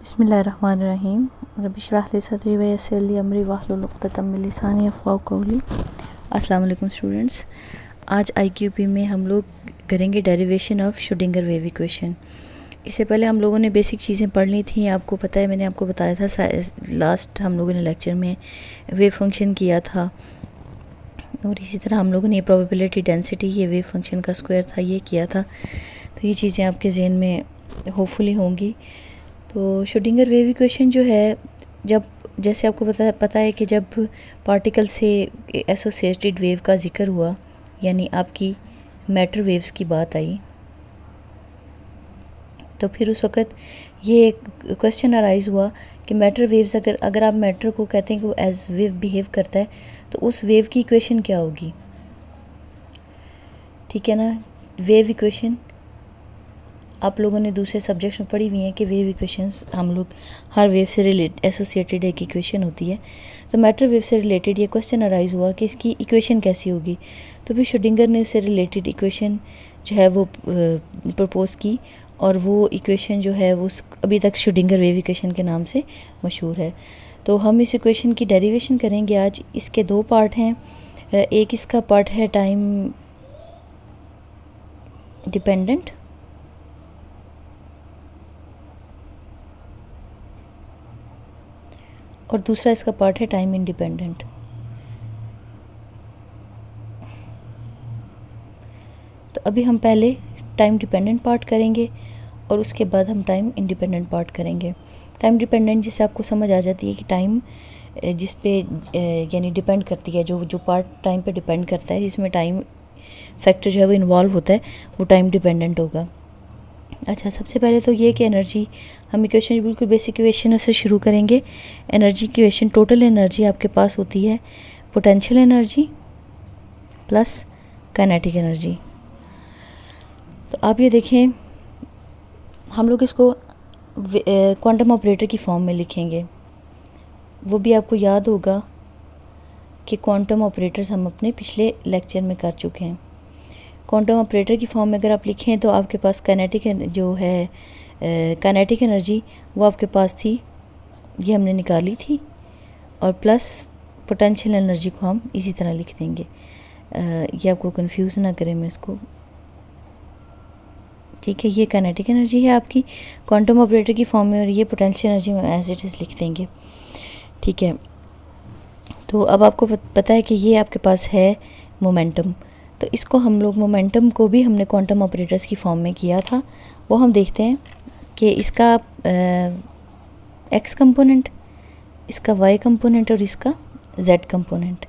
बिस्मिल्लाहिर्रहमानिर्रहीम रब्बि इश्रह ली सदरी व यस्सिर ली अमरी वाहलुल उक़दतम मिन लिसानी यफ़क़हू क़ौली। अस्सलाम वालेकुम स्टूडेंट्स, आज आईक्यूपी में हम लोग करेंगे derivation of Schrodinger wave equation. इससे पहले हम लोगों ने बेसिक चीज़ें पढ़ ली थी। आपको पता है, मैंने आपको बताया था लास्ट हम लोगों ने लेक्चर में वेव फंक्शन किया था, और इसी तरह हम लोगों ने प्रोबेबिलिटी डेंसिटी, ये वेव फंक्शन का स्क्वायर था, ये किया था। तो ये चीज़ें आपके जहन में होपफुली होंगी। तो श्रोडिंगर वेव इक्वेशन जो है, जब जैसे आपको पता है कि जब पार्टिकल से एसोसिएटेड वेव का जिक्र हुआ, यानी आपकी मैटर वेव्स की बात आई, तो फिर उस वक़्त ये क्वेश्चन अराइज़ हुआ कि मैटर वेव्स, अगर आप मैटर को कहते हैं कि वो एज वेव बिहेव करता है, तो उस वेव की इक्वेशन क्या होगी। ठीक है ना। वेव इक्वेशन आप लोगों ने दूसरे सब्जेक्ट्स में पढ़ी हुई हैं कि वेव इक्वेशंस हम लोग हर वेव से एसोसिएटेड एक इक्वेशन होती है। तो मैटर वेव से रिलेटेड ये क्वेश्चन अराइज़ हुआ कि इसकी इक्वेशन कैसी होगी। तो फिर श्रोडिंगर ने उससे रिलेटेड इक्वेशन जो है वो प्रपोज़ की, और वो इक्वेशन जो है वो अभी तक श्रोडिंगर वेव इक्वेशन के नाम से मशहूर है। तो हम इस इक्वेशन की डेरिवेशन करेंगे आज। इसके दो पार्ट हैं। एक इसका पार्ट है टाइम डिपेंडेंट, और दूसरा इसका पार्ट है टाइम इंडिपेंडेंट। तो अभी हम पहले टाइम डिपेंडेंट पार्ट करेंगे और उसके बाद हम टाइम इंडिपेंडेंट पार्ट करेंगे। टाइम डिपेंडेंट जिससे आपको समझ आ जाती है कि टाइम जिस पे यानी डिपेंड करती है, जो पार्ट टाइम पे डिपेंड करता है, जिसमें टाइम फैक्टर जो है वो इन्वॉल्व होता है, वो टाइम डिपेंडेंट होगा। अच्छा, सबसे पहले तो ये कि एनर्जी, हम इक्वेशन बिल्कुल बेसिक इक्वेशन से शुरू करेंगे। एनर्जी की इक्वेशन, टोटल एनर्जी आपके पास होती है potential energy plus kinetic energy. तो आप ये देखें, हम लोग इसको क्वांटम ऑपरेटर की फॉर्म में लिखेंगे। वो भी आपको याद होगा कि क्वांटम ऑपरेटर्स हम अपने पिछले लेक्चर में कर चुके हैं। क्वांटम ऑपरेटर की फॉर्म में अगर आप लिखें तो आपके पास काइनेटिक जो है, काइनेटिक एनर्जी वो आपके पास थी, ये हमने निकाली थी, और प्लस पोटेंशियल एनर्जी को हम इसी तरह लिख देंगे। ये आपको कंफ्यूज ना करें मैं इसको। ठीक है, ये काइनेटिक एनर्जी है आपकी क्वांटम ऑपरेटर की फॉर्म में, और ये पोटेंशियल एनर्जी में एज इट इज़ लिख देंगे। ठीक है। तो अब आपको पता है कि ये आपके पास है मोमेंटम। तो इसको हम लोग, मोमेंटम को भी हमने क्वांटम ऑपरेटर्स की फॉर्म में किया था। वो हम देखते हैं कि इसका एक्स कंपोनेंट, इसका वाई कंपोनेंट और इसका z component.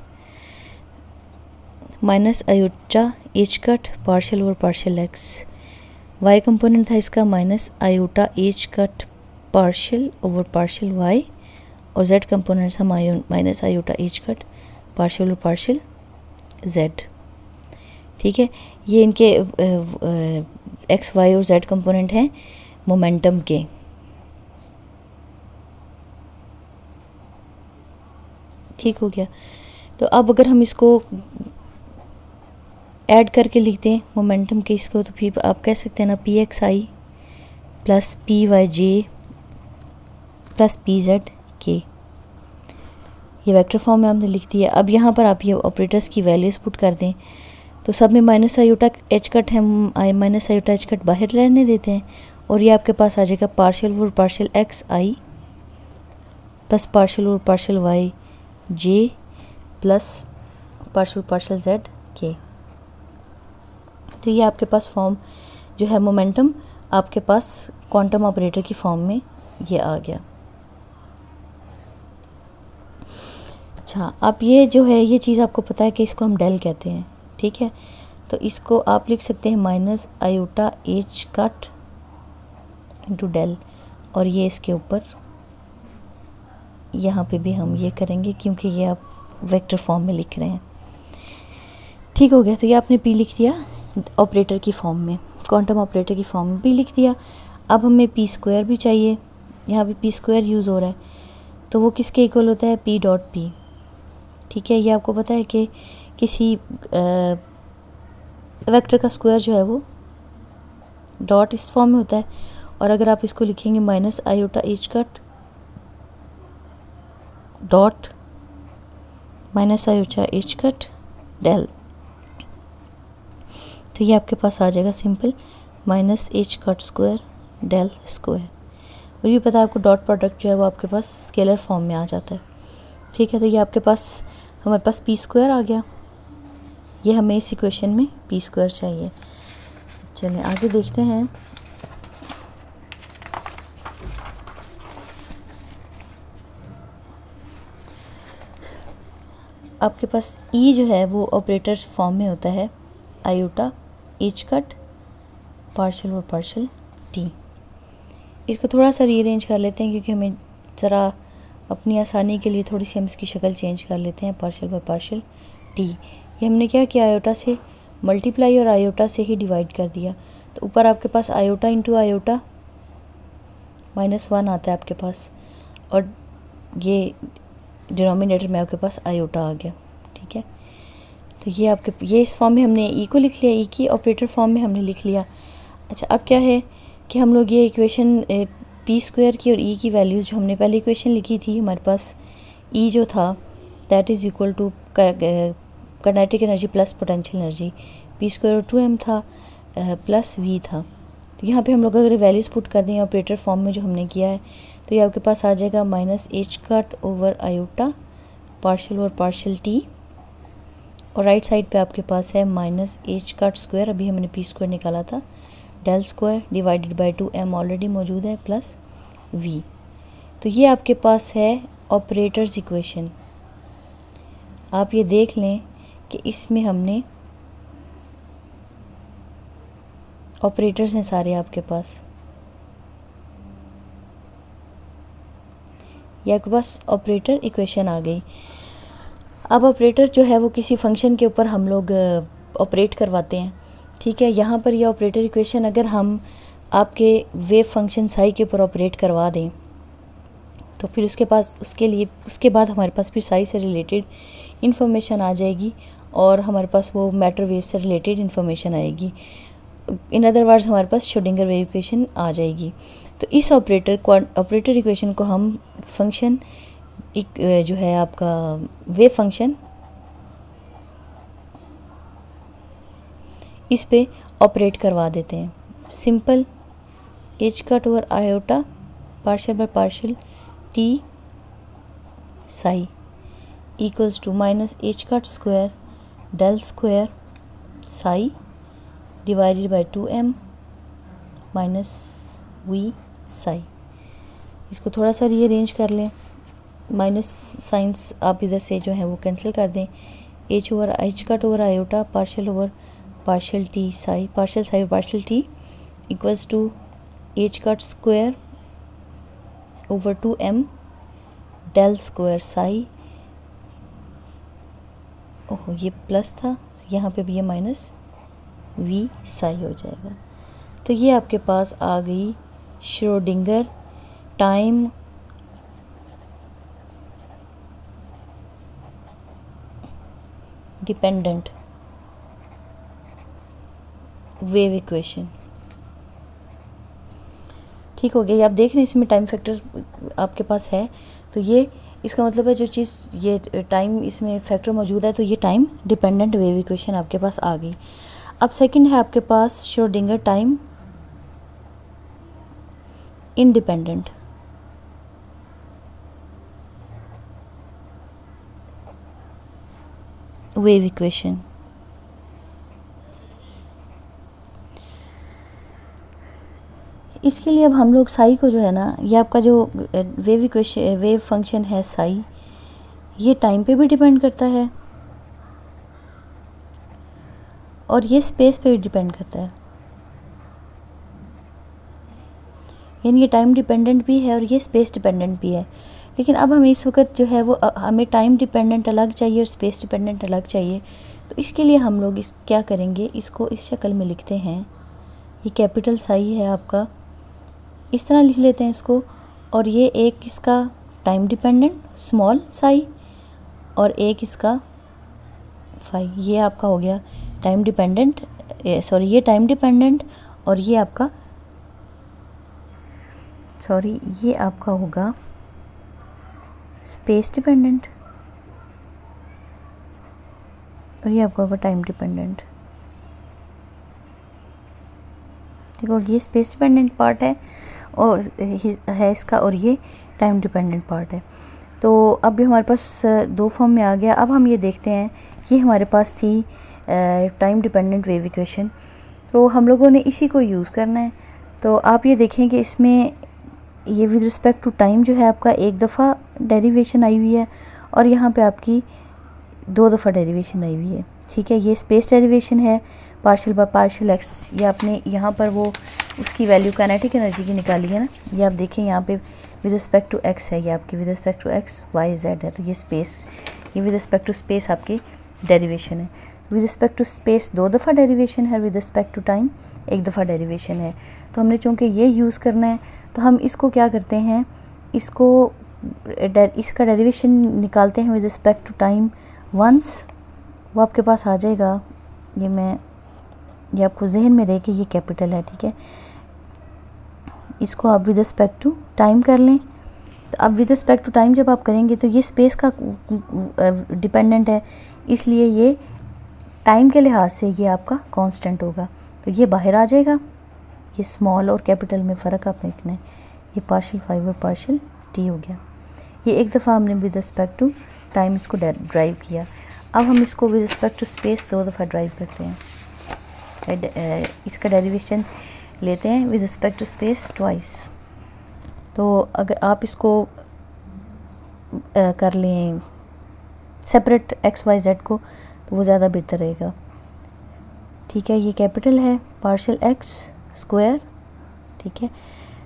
Minus iota h cut partial over partial x. Y component था इसका minus iota h cut partial over partial y, और जेड कंपोनेंट था minus iota h cut partial over partial z. ठीक है, ये इनके एक्स वाई और z component हैं मोमेंटम के। ठीक हो गया। तो अब अगर हम इसको ऐड करके लिखते हैं मोमेंटम के इसको, तो फिर आप कह सकते हैं ना, P x i plus P Y j plus P Z के। ये वेक्टर फॉर्म में हमने लिख दिया। अब यहाँ पर आप ये ऑपरेटर्स की वैल्यूज़ पुट कर दें, तो सब में माइनस आयोटा एच कट है, माइनस आयोटा एच कट बाहर रहने देते हैं, और ये आपके पास आ जाएगा partial over partial x i plus partial over partial y j plus partial partial z के। तो ये आपके पास फॉर्म जो है मोमेंटम, आपके पास क्वांटम ऑपरेटर की फॉर्म में ये आ गया। अच्छा, आप ये जो है, ये चीज़ आपको पता है कि इसको हम डेल कहते हैं। ठीक है, तो इसको आप लिख सकते हैं minus iota h cut into del, और ये इसके ऊपर यहाँ पे भी हम ये करेंगे क्योंकि ये आप वेक्टर फॉर्म में लिख रहे हैं। ठीक हो गया। तो ये आपने पी लिख दिया ऑपरेटर की फॉर्म में, क्वांटम ऑपरेटर की फॉर्म में पी लिख दिया। अब हमें पी स्क्वायर भी चाहिए, यहाँ पे पी स्क्वायर यूज़ हो रहा है, तो वो किसके इक्वल होता है, पी डॉट पी। ठीक है, ये आपको पता है कि किसी वेक्टर का स्क्वायर जो है वो डॉट इस फॉर्म में होता है, और अगर आप इसको लिखेंगे minus iota h cut dot minus iota h cut del, तो ये आपके पास आ जाएगा simple minus h cut square del square. और ये पता है आपको डॉट प्रोडक्ट जो है वो आपके पास स्केलर फॉर्म में आ जाता है। ठीक है, तो ये आपके पास हमारे पास पी स्क्वायर आ गया। ये हमें इस इक्वेशन में पी स्क्वायर चाहिए। चलिए आगे देखते हैं। आपके पास ई जो है वो ऑपरेटर फॉर्म में होता है आयोटा एच कट पार्शियल और पार्शियल टी। इसको थोड़ा सा रीअरेंज कर लेते हैं क्योंकि हमें ज़रा अपनी आसानी के लिए थोड़ी सी हम इसकी शक्ल चेंज कर लेते हैं। पार्शियल बाय पार्शियल टी, ये हमने क्या किया, आयोटा से मल्टीप्लाई और आयोटा से ही डिवाइड कर दिया। तो ऊपर आपके पास आयोटा इंटू आयोटा -1 आता है आपके पास, और ये डिनोमिनेटर में आपके पास आयोटा आ गया। ठीक है, तो ये इस फॉर्म में हमने ई को लिख लिया, ई की ऑपरेटर फॉर्म में हमने लिख लिया। अच्छा, अब क्या है कि हम लोग ये इक्वेशन पी स्क्वायर की और ई की वैल्यूज़ जो हमने पहले इक्वेशन लिखी थी, हमारे पास ई जो था that is equal to kinetic energy plus potential energy, p square 2m था प्लस वी था। तो यहाँ पे हम लोग अगर वैल्यूज़ पुट कर दें ऑपरेटर फॉर्म में जो हमने किया है, तो ये आपके पास आ जाएगा minus h cut over iota partial और पार्शियल टी, और राइट साइड पे आपके पास है माइनस एच कट स्क्वायर, अभी हमने पी स्क्वायर निकाला था, del square divided by 2m already मौजूद है प्लस v। तो ये आपके पास है ऑपरेटर्स इक्वेशन। आप ये देख लें कि इसमें हमने ऑपरेटर्स हैं सारे आपके पास, ये आपके पास ऑपरेटर इक्वेशन आ गई। अब ऑपरेटर जो है वो किसी फंक्शन के ऊपर हम लोग ऑपरेट करवाते हैं। ठीक है, यहाँ पर ये ऑपरेटर इक्वेशन अगर हम आपके वेव फंक्शन साई के ऊपर ऑपरेट करवा दें तो फिर उसके बाद हमारे पास फिर साई से रिलेटेड इन्फॉर्मेशन आ जाएगी और हमारे पास वो मैटर वेव से रिलेटेड इन्फॉर्मेशन आएगी। इन अदर वर्ड्स हमारे पास श्रोडिंगर वेव इक्वेशन आ जाएगी। तो इस ऑपरेटर इक्वेशन को हम फंक्शन जो है आपका वेव फंक्शन, इस पे ऑपरेट करवा देते हैं। Simple h cut over iota partial by partial t psi equals to minus h cut square del square psi divided by 2m minus v psi. इसको थोड़ा सा रीअरेंज कर लें, माइनस साइंस आप इधर से जो है वो कैंसिल कर दें। H cut over iota partial over partial t psi partial t equals to h cut square over 2m del square psi, ओहो ये प्लस था, यहाँ पे भी ये माइनस वी साई हो जाएगा। तो ये आपके पास आ गई Schrodinger time dependent wave equation. ठीक हो गया, ये आप देख रहे हैं इसमें टाइम फैक्टर आपके पास है, तो ये इसका मतलब है जो चीज़ ये टाइम इसमें फैक्टर मौजूद है, तो ये टाइम डिपेंडेंट वेव इक्वेशन आपके पास आ गई। अब सेकंड है आपके पास Schrodinger time independent wave equation. इसके लिए अब हम लोग साई को जो है ना, ये आपका जो वेव फंक्शन है साई, ये टाइम पे भी डिपेंड करता है और ये स्पेस पे भी डिपेंड करता है, यानी ये टाइम डिपेंडेंट भी है और ये स्पेस डिपेंडेंट भी है। लेकिन अब हमें इस वक्त जो है वो हमें टाइम डिपेंडेंट अलग चाहिए और स्पेस डिपेंडेंट अलग चाहिए। तो इसके लिए हम लोग क्या करेंगे, इसको इस शक्ल में लिखते हैं। ये कैपिटल साई है आपका, इस तरह लिख लेते हैं इसको, और ये एक इसका टाइम डिपेंडेंट स्मॉल साई और एक इसका फाई, ये आपका हो गया टाइम डिपेंडेंट, ये टाइम डिपेंडेंट और ये आपका सॉरी, ये आपका होगा स्पेस डिपेंडेंट और ये आपका होगा टाइम डिपेंडेंट। देखो ये स्पेस डिपेंडेंट पार्ट है और है इसका, और ये टाइम डिपेंडेंट पार्ट है। तो अब भी हमारे पास दो फॉर्म में आ गया। अब हम ये देखते हैं, ये हमारे पास थी टाइम डिपेंडेंट वेव इक्वेशन, तो हम लोगों ने इसी को यूज़ करना है। तो आप ये देखें कि इसमें ये विद रिस्पेक्ट टू टाइम जो है आपका एक दफ़ा डेरिवेशन आई हुई है और यहाँ पे आपकी दो दफ़ा डेरिवेशन आई हुई है। ठीक है, ये स्पेस डेरिवेशन है पार्शियल बाय पार्शियल एक्स। ये आपने यहाँ पर वो उसकी वैल्यू काइनेटिक एनर्जी की निकाली है ना, ये आप देखें यहाँ पे विद रिस्पेक्ट टू एक्स है, ये आपकी with respect to x y z है। तो ये स्पेस, ये विद रिस्पेक्ट टू स्पेस आपकी डेरिवेशन है। विद रिस्पेक्ट टू स्पेस दो दफ़ा डेरिवेशन है, विद रिस्पेक्ट टू टाइम एक दफ़ा डेरिवेशन है। तो हमने चूँकि ये यूज़ करना है तो हम इसको क्या करते हैं, इसका डेरिवेशन निकालते हैं with respect to time once. वो आपके पास आ जाएगा, ये आपको जहन में रहे कि ये कैपिटल है। ठीक है, इसको आप विद रिस्पेक्ट टू टाइम कर लें। तो अब विद रिस्पेक्ट टू टाइम जब आप करेंगे तो ये स्पेस का डिपेंडेंट है, इसलिए ये टाइम के लिहाज से ये आपका कांस्टेंट होगा। तो ये बाहर आ जाएगा, ये स्मॉल और कैपिटल में फ़र्क आपने रखना है। ये पार्शियल फाइव और पार्शियल टी हो गया। ये एक दफ़ा हमने विद रिस्पेक्ट टू टाइम इसको ड्राइव किया। अब हम इसको विद रिस्पेक्ट टू स्पेस दो दफ़ा ड्राइव करते हैं। इसका डेरिवेशन लेते हैं with respect to space twice. तो अगर आप इसको कर लें सेपरेट एक्स वाई जेड को तो वो ज़्यादा बेहतर रहेगा। ठीक है, ये कैपिटल है पार्शियल एक्स स्क्वायर। ठीक है,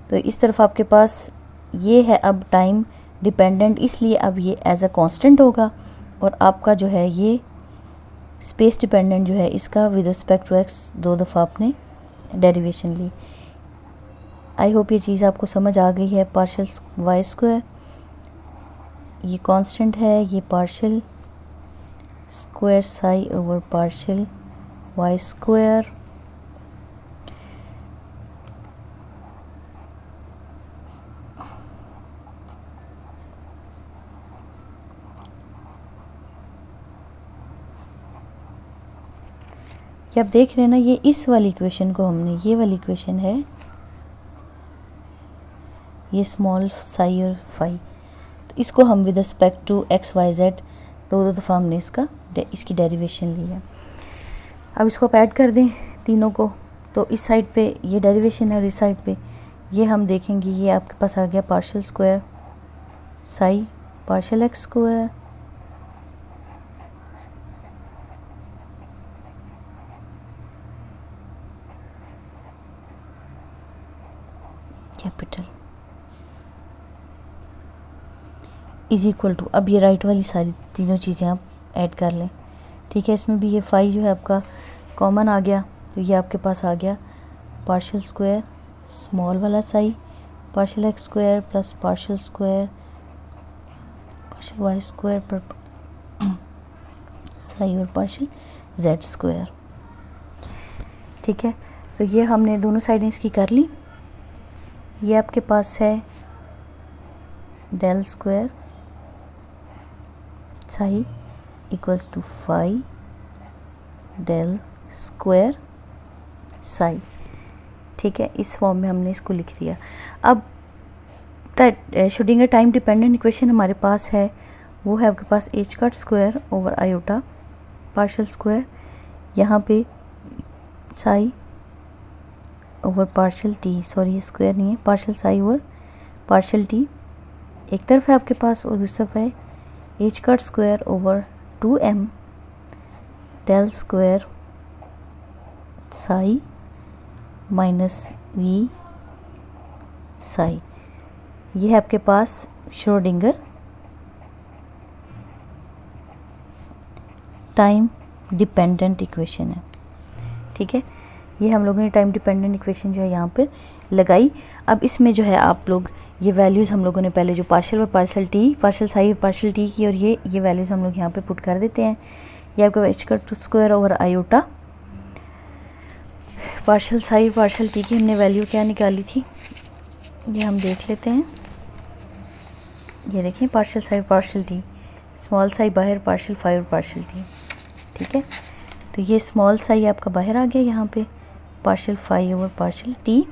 तो इस तरफ आपके पास ये है अब टाइम डिपेंडेंट, इसलिए अब ये एज अ कांस्टेंट होगा। और आपका जो है ये स्पेस डिपेंडेंट जो है इसका विद रिस्पेक्ट टू एक्स दो दफ़ा आपने डेरिवेशन ली। आई होप ये चीज़ आपको समझ आ गई है। पार्शियल वाई स्क्वायर ये कांस्टेंट है, ये partial square psi over partial y square. आप देख रहे हैं ना, ये इस वाली इक्वेशन को हमने, ये वाली इक्वेशन है ये स्मॉल साई और फाई, तो इसको हम with respect to x y z दो दफ़ा हमने इसकी डेरिवेशन ली है। अब इसको आप ऐड कर दें तीनों को, तो इस साइड पे ये डेरिवेशन है और इस साइड पे ये हम देखेंगे, ये आपके पास आ गया partial square psi partial x square capital is equal to, अब ये राइट वाली सारी तीनों चीज़ें आप ऐड कर लें। ठीक है, इसमें भी ये फाई जो है आपका कॉमन आ गया, तो ये आपके पास आ गया पार्शियल स्क्वायर स्मॉल वाला psi partial x square plus partial square partial y square पर साई और पार्शियल जेड स्क्वायर। ठीक है, तो ये हमने दोनों साइडें इसकी कर ली। ये आपके पास है del square psi equals to phi del square psi. ठीक है, इस फॉर्म में हमने इसको लिख दिया। अब श्रोडिंगर टाइम डिपेंडेंट इक्वेशन हमारे पास है, वो है आपके पास h cut square over iota partial square, यहाँ पे psi over partial t, sorry ये स्क्वायर नहीं है, partial psi over partial t एक तरफ है आपके पास और दूसरी तरफ है h cut square over 2m del square psi minus v psi. ये है आपके पास श्रोडिंगर टाइम डिपेंडेंट इक्वेशन है। ठीक है, ये हम लोगों ने टाइम डिपेंडेंट इक्वेशन जो है यहाँ पर लगाई। अब इसमें जो है आप लोग ये वैल्यूज़ हम लोगों ने पहले जो पार्शियल व partial T partial Sai partial T की, और ये वैल्यूज़ हम लोग यहाँ पे पुट कर देते हैं। ये आपका H cut square over iota partial Sai partial T की हमने वैल्यू क्या निकाली थी, ये हम देख लेते हैं। ये देखें partial Sai partial T, small Sai बाहर, पार्शियल फाई और पार्शियल टी। ठीक है, तो ये स्मॉल साई आपका बाहर आ गया यहाँ पे, partial phi over partial t.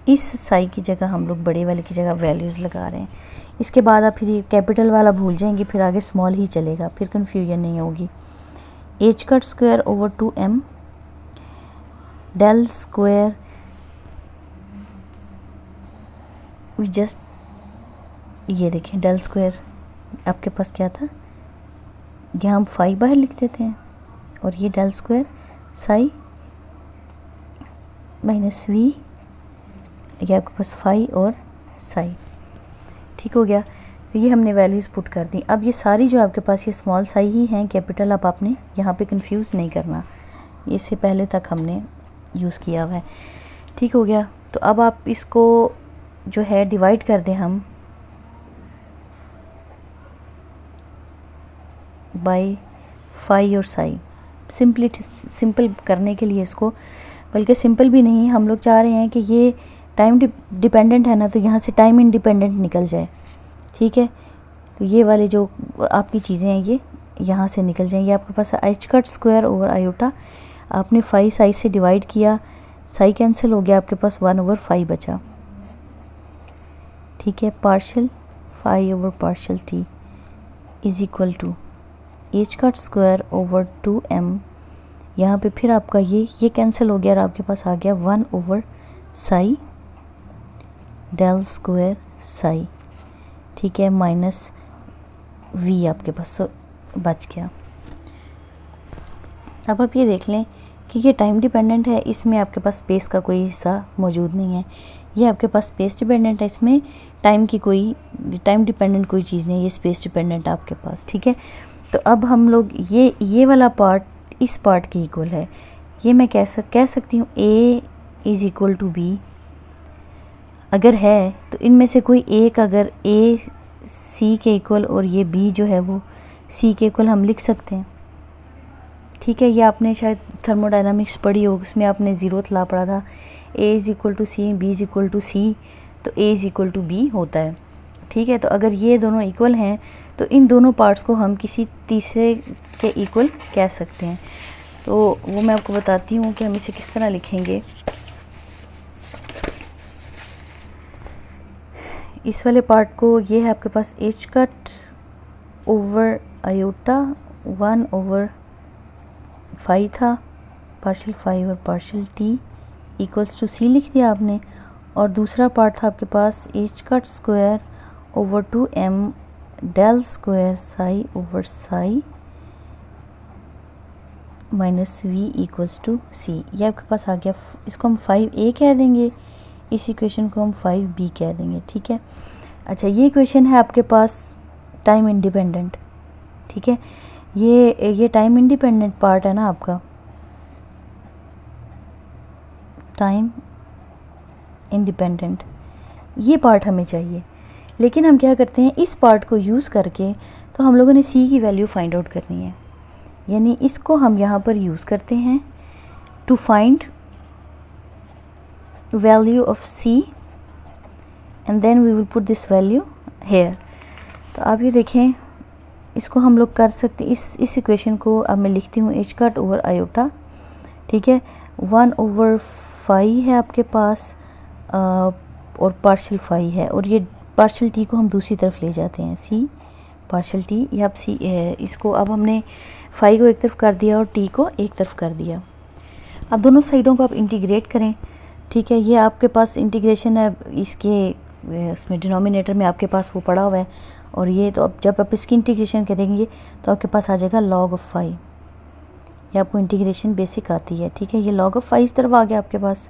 इस साई की जगह हम लोग बड़े वाले की जगह वैल्यूज़ लगा रहे हैं। इसके बाद आप फिर ये कैपिटल वाला भूल जाएंगे, फिर आगे स्मॉल ही चलेगा, फिर कन्फ्यूजन नहीं होगी। H cut square over 2m del square, just ये देखें डेल स्क्वायर आपके पास क्या था, यहाँ हम फाई बाहर लिख देते हैं, और ये del square psi minus v, ये आपके पास फाई और साई। ठीक हो गया, तो ये हमने वैल्यूज़ पुट कर दी। अब ये सारी जो आपके पास ये स्मॉल साई ही हैं, कैपिटल अब आपने यहाँ पे कंफ्यूज नहीं करना, इससे पहले तक हमने यूज़ किया हुआ है। ठीक हो गया, तो अब आप इसको जो है डिवाइड कर दें हम बाय फाई और साई, सिंपल करने के लिए इसको, बल्कि सिंपल भी नहीं, हम लोग चाह रहे हैं कि ये टाइम डिपेंडेंट है ना, तो यहाँ से टाइम इंडिपेंडेंट निकल जाए। ठीक है, तो ये वाले जो आपकी चीज़ें हैं ये यहाँ से निकल जाएंगी। आपके पास h cut square over iota, आपने फाई साई से डिवाइड किया, साई कैंसिल हो गया, आपके पास 1 ओवर फाई बचा। ठीक है, partial phi over partial t is equal to h cut square over 2m, यहाँ पे फिर आपका ये कैंसिल हो गया और आपके पास आ गया 1 over psi del square psi. ठीक है, माइनस वी आपके पास बच गया। अब आप ये देख लें कि ये टाइम डिपेंडेंट है, इसमें आपके पास स्पेस का कोई हिस्सा मौजूद नहीं है। ये आपके पास स्पेस डिपेंडेंट है, इसमें टाइम डिपेंडेंट कोई चीज़ नहीं है, ये स्पेस डिपेंडेंट है आपके पास। ठीक है, तो अब हम लोग ये वाला पार्ट इस पार्ट के इक्वल है, ये मैं कह सकती हूँ A is equal to B। अगर है तो इनमें से कोई एक, अगर A C के इक्वल और ये B जो है वो C के इक्वल हम लिख सकते हैं। ठीक है, ये आपने शायद थर्मोडायनामिक्स पढ़ी हो, उसमें आपने ज़ीरोथ लॉ पढ़ा था, A is equal to C, B is equal to C, तो A is equal to B होता है। ठीक है, तो अगर ये दोनों इक्वल हैं तो इन दोनों पार्ट्स को हम किसी तीसरे के इक्वल कह सकते हैं। तो वो मैं आपको बताती हूँ कि हम इसे किस तरह लिखेंगे। इस वाले पार्ट को, ये है आपके पास h cut over iota 1 over phi था, पार्शियल फाई और partial t equals to c लिख दिया आपने, और दूसरा पार्ट था आपके पास h cut square over 2m del square psi over psi minus v equals to c. ये आपके पास आ गया। इसको हम 5a कह देंगे, इस इक्वेशन को हम 5b कह देंगे। ठीक है, अच्छा ये इक्वेशन है आपके पास टाइम इंडिपेंडेंट। ठीक है, ये टाइम इंडिपेंडेंट पार्ट है ना आपका, टाइम इंडिपेंडेंट, ये पार्ट हमें चाहिए। लेकिन हम क्या करते हैं, इस पार्ट को यूज़ करके तो हम लोगों ने c की वैल्यू फाइंड आउट करनी है, यानी इसको हम यहाँ पर यूज़ करते हैं to find value of c and then we will put this value here. तो आप ये देखें, इसको हम लोग कर सकते, इस इक्वेशन को अब मैं लिखती हूँ एच कट ओवर आयोटा। ठीक है, 1 ओवर फाई है आपके पास और पार्शियल फाई है, और ये पार्शियल टी को हम दूसरी तरफ ले जाते हैं, सी पार्शियल टी, या आप सी इसको अब हमने फाई को एक तरफ कर दिया और टी को एक तरफ कर दिया। अब दोनों साइडों को आप इंटीग्रेट करें। ठीक है, ये आपके पास इंटीग्रेशन है, इसके उसमें डिनोमिनेटर में आपके पास वो पड़ा हुआ है, और ये तो अब जब आप इसकी इंटीग्रेशन करेंगे तो आपके पास आ जाएगा log ऑफ फाई। ये आपको इंटीग्रेशन बेसिक आती है। ठीक है, ये log ऑफ फाई इस तरफ आ गया आपके पास,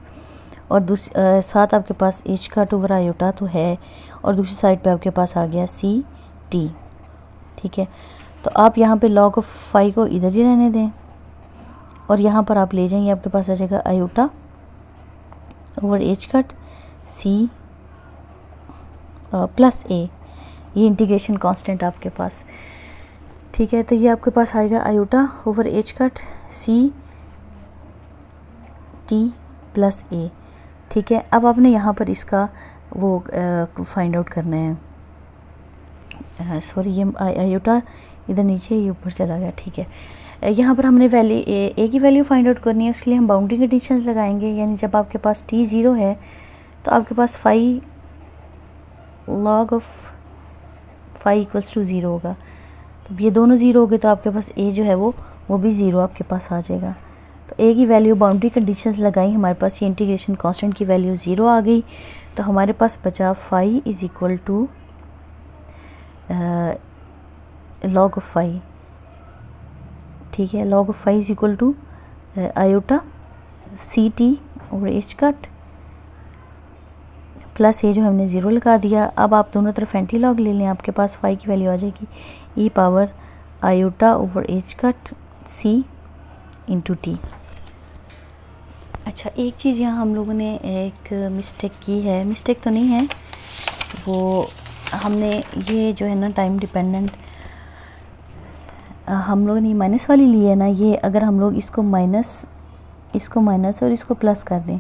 और साथ आपके पास एच कट ओवर आयोटा तो है, और दूसरी साइड पे आपके पास आ गया सी टी। ठीक है, तो आप यहाँ पे log ऑफ फाई को इधर ही रहने दें, और यहाँ पर आप ले जाएंगे, आपके पास आ जाएगा iota over h cut c plus a, ये इंटीग्रेशन कांस्टेंट आपके पास। ठीक है, तो ये आपके पास आएगा iota over h cut c t plus a. ठीक है, अब आपने यहाँ पर इसका वो फाइंड आउट करना है। सॉरी, ये आयोटा इधर नीचे, ये ऊपर चला गया, ठीक है। यहाँ पर हमने वैल्यू ए की वैल्यू फाइंड आउट करनी है, उसके लिए हम बाउंड्री कंडीशंस लगाएंगे। यानी जब आपके पास t 0 है तो आपके पास phi log of phi equals to 0 होगा। तो ये दोनों 0 हो गए तो आपके पास a जो है वो भी 0 आपके पास आ जाएगा। तो a की वैल्यू बाउंड्री कंडीशंस लगाई, हमारे पास ये इंटीग्रेशन कांस्टेंट की वैल्यू 0 आ गई। तो हमारे पास बचा phi is equal to log of phi, ठीक है। Log of phi is equal to iota c t और एच कट प्लस ये जो हमने 0 लगा दिया। अब आप दोनों तरफ एंटी लॉग ले लें, आपके पास फाई की वैल्यू आ जाएगी e power iota over h cut c into t. अच्छा, एक चीज़ यहाँ हम लोगों ने एक मिस्टेक की है, मिस्टेक तो नहीं है, वो हमने ये जो है ना टाइम डिपेंडेंट हम लोगों ने माइनस वाली ली है ना, ये अगर हम लोग इसको माइनस और इसको प्लस कर दें,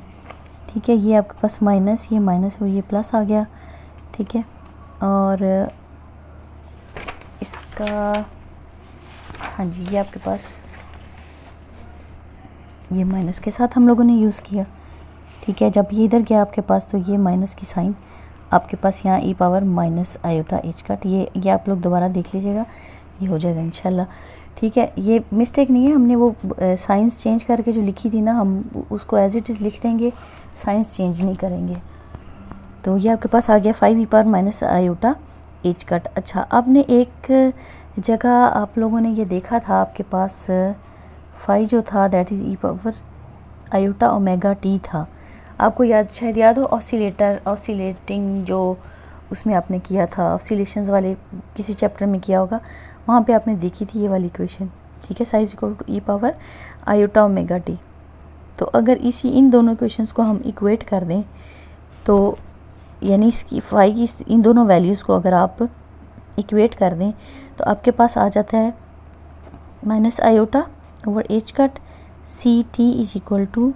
ठीक है। ये आपके पास माइनस, ये माइनस और ये प्लस आ गया, ठीक है। और इसका हाँ जी, ये आपके पास ये माइनस के साथ हम लोगों ने यूज़ किया, ठीक है। जब ये इधर गया आपके पास तो ये माइनस की साइन आपके पास यहाँ e power minus iota h cut, ये आप लोग दोबारा देख लीजिएगा, ये हो जाएगा इंशाल्लाह, ठीक है। ये मिस्टेक नहीं है, हमने वो साइंस चेंज करके जो लिखी थी ना, हम उसको एज इट इज़ लिख देंगे, साइंस चेंज नहीं करेंगे। तो ये आपके पास आ गया 5 e power minus iota h cut. अच्छा, आपने एक जगह आप लोगों ने ये देखा था, आपके पास 5 जो था that is E power iota omega T था। आपको शायद याद हो ऑसिलेटिंग जो उसमें आपने किया था, ऑसिलेशंस वाले किसी चैप्टर में किया होगा, वहाँ पे आपने देखी थी ये वाली इक्वेशन, ठीक है। Psi's equal to e power iota omega t. तो अगर इन दोनों इक्वेशंस को हम इक्वेट कर दें तो यानी इसकी फाई की इन दोनों वैल्यूज़ को अगर आप इक्वेट कर दें तो आपके पास आ जाता है minus iota over h cut c t is equal to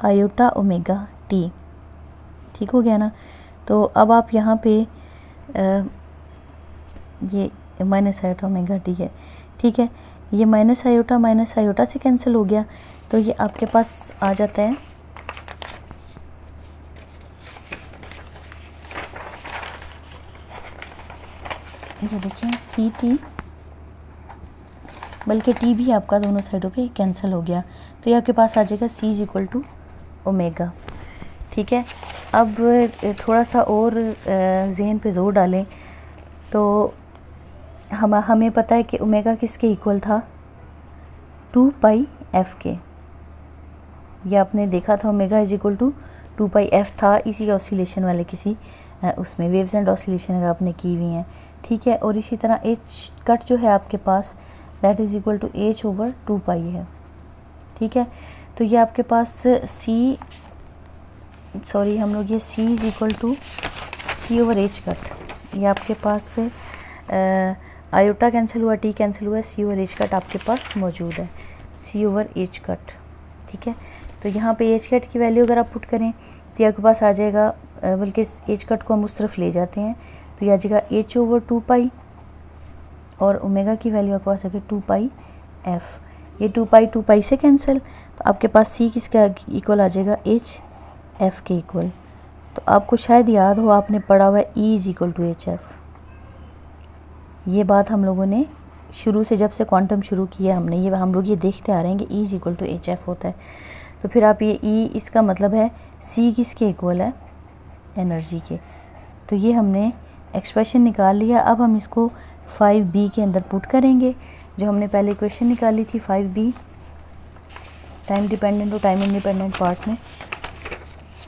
iota omega t, ठीक हो गया ना। तो अब आप यहाँ पे ये माइनस आयोटा ओमेगा टी है, ठीक है। ये माइनस आयोटा से कैंसिल हो गया, तो ये आपके पास आ जाता है ये देखिए सी टी, बल्कि टी भी आपका दोनों साइडों पे कैंसिल हो गया, तो ये आपके पास आ जाएगा सी इज इक्वल टू ओमेगा, ठीक है। अब थोड़ा सा और जहन पे जोर डालें तो हमें पता है कि ओमेगा किसके इक्वल था, 2 पाई एफ के। ये आपने देखा था omega is equal to 2 pi f था इसी ऑसिलेशन वाले किसी उसमें वेव्स एंड ऑसिलेशन अगर आपने की हुई हैं, ठीक है। और इसी तरह एच कट जो है आपके पास that is equal to h over 2 pi है, ठीक है। तो ये आपके पास हम लोग ये c is equal to c over h cut, ये आपके पास आयोटा कैंसिल हुआ, टी कैंसिल हुआ, सी ओवर एच कट आपके पास मौजूद है, सी ओवर एच कट, ठीक है। तो यहाँ पे एच कट की वैल्यू अगर आप पुट करें तो आपके पास आ जाएगा, बल्कि एच कट को हम उस तरफ ले जाते हैं तो ये आ जाएगा एच ओवर 2 पाई और ओमेगा की वैल्यू आपके पास आ गई 2 पाई एफ। ये 2 पाई से कैंसिल, तो आपके पास सी किसका इक्वल आ जाएगा, एच एफ के इक्वल। तो आपको शायद याद हो, आपने पढ़ा हुआ है E is equal to h f. ये बात हम लोगों ने शुरू से, जब से क्वांटम शुरू किया हमने, ये हम लोग ये देखते आ रहे हैं कि E is equal to h f होता है। तो फिर आप ये ई, इसका मतलब है सी किसके इक्वल है, एनर्जी के। तो ये हमने एक्सप्रेशन निकाल लिया। अब हम इसको 5b के अंदर पुट करेंगे, जो हमने पहले इक्वेशन निकाली थी 5b टाइम डिपेंडेंट और टाइम इंडिपेंडेंट पार्ट में।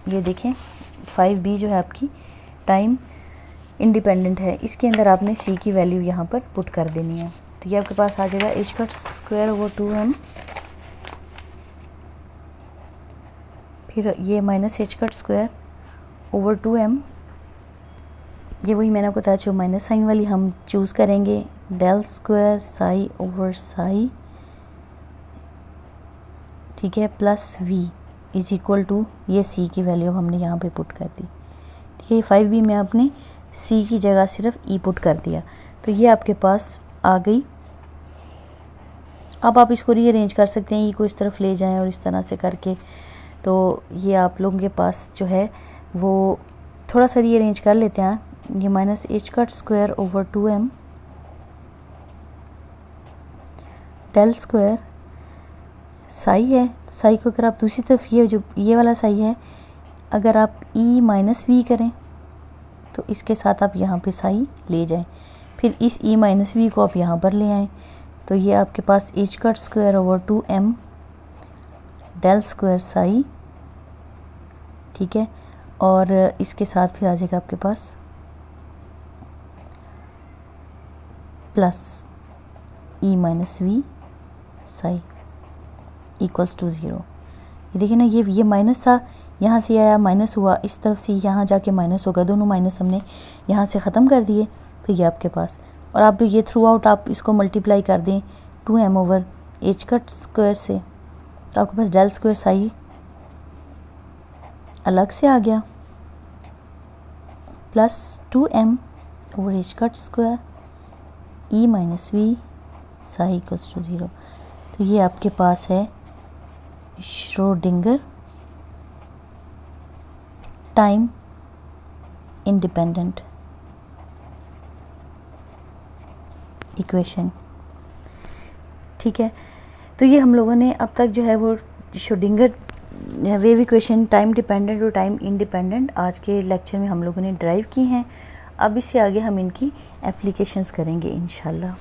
ये देखें 5b जो है आपकी टाइम इंडिपेंडेंट है, इसके अंदर आपने c की वैल्यू यहाँ पर पुट कर देनी है। तो ये आपके पास आ जाएगा H cut square over 2m, फिर ये minus h cut square over 2m, ये वही मैंने आपको बताया जो माइनस साइन वाली हम चूज़ करेंगे, del square psi over psi, ठीक है, plus v is equal to ये c की वैल्यू हमने यहाँ पे पुट कर दी, ठीक है। 5b में आपने c की जगह सिर्फ e पुट कर दिया, तो ये आपके पास आ गई। अब आप इसको रीअरेंज कर सकते हैं, e को इस तरफ ले जाएं और इस तरह से करके, तो ये आप लोगों के पास जो है वो थोड़ा सा रीअरेंज कर लेते हैं। ये minus h cut square over 2m del square psi है, तो साई को अगर आप दूसरी तरफ ये वाला साई है, अगर आप e माइनस वी करें तो इसके साथ आप यहाँ पे साई ले जाएं, फिर इस e माइनस वी को आप यहाँ पर ले आएँ, तो ये आपके पास h cut square over 2m del square psi, ठीक है। और इसके साथ फिर आ जाएगा आपके पास plus e minus v psi equals to 0। ये देखिए ना, ये माइनस था, यहाँ से आया माइनस हुआ, इस तरफ से यहाँ जाके माइनस होगा, दोनों माइनस हमने यहाँ से ख़त्म कर दिए, तो ये आपके पास। और आप ये थ्रू आउट आप इसको मल्टीप्लाई कर दें 2m over h cut square से, तो आपके पास डेल स्क्वायर साई अलग से आ गया, plus 2m over h cut square e minus v psi equals to 0। तो ये आपके पास है श्रोडिंगर टाइम इंडिपेंडेंट इक्वेशन, ठीक है। तो ये हम लोगों ने अब तक जो है वो Schrodinger wave equation time dependent और टाइम इंडिपेंडेंट आज के लेक्चर में हम लोगों ने ड्राइव की हैं। अब इससे आगे हम इनकी एप्लीकेशंस करेंगे इंशाल्लाह।